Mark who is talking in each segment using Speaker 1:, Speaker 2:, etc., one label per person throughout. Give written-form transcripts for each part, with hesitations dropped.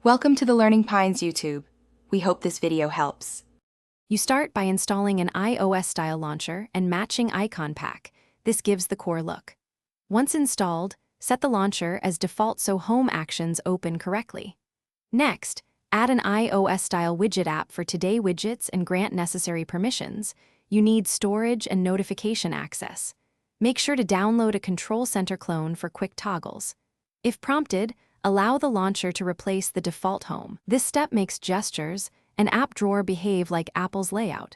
Speaker 1: Welcome to the Learning Pines YouTube. We hope this video helps.
Speaker 2: You start by installing an iOS-style launcher and matching icon pack. This gives the core look. Once installed, set the launcher as default so home actions open correctly. Next, add an iOS-style widget app for Today widgets and grant necessary permissions. You need storage and notification access. Make sure to download a Control Center clone for quick toggles. If prompted, allow the launcher to replace the default home. This step makes gestures and app drawer behave like Apple's layout.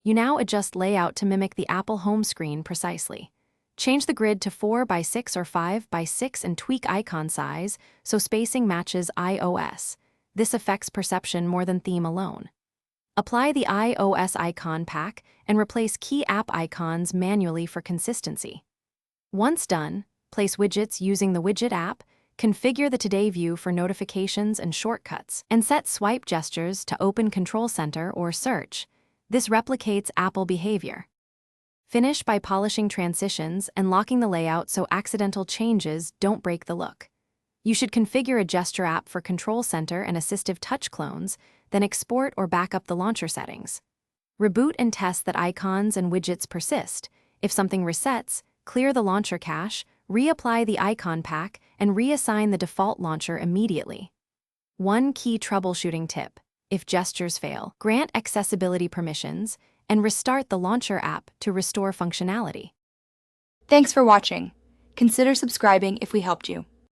Speaker 2: You now adjust layout to mimic the Apple home screen precisely. Change the grid to 4x6 or 5x6 and tweak icon size so spacing matches iOS. This affects perception more than theme alone. Apply the iOS icon pack and replace key app icons manually for consistency. Once done, place widgets using the widget app, configure the Today view for notifications and shortcuts, and set swipe gestures to open Control Center or search. This replicates Apple behavior. Finish by polishing transitions and locking the layout so accidental changes don't break the look. You should configure a gesture app for Control Center and assistive touch clones, then export or back up the launcher settings. Reboot and test that icons and widgets persist. If something resets, clear the launcher cache, reapply the icon pack, and reassign the default launcher immediately. One key troubleshooting tip: if gestures fail, grant accessibility permissions and restart the launcher app to restore functionality.
Speaker 1: Thanks for watching. Consider subscribing if we helped you.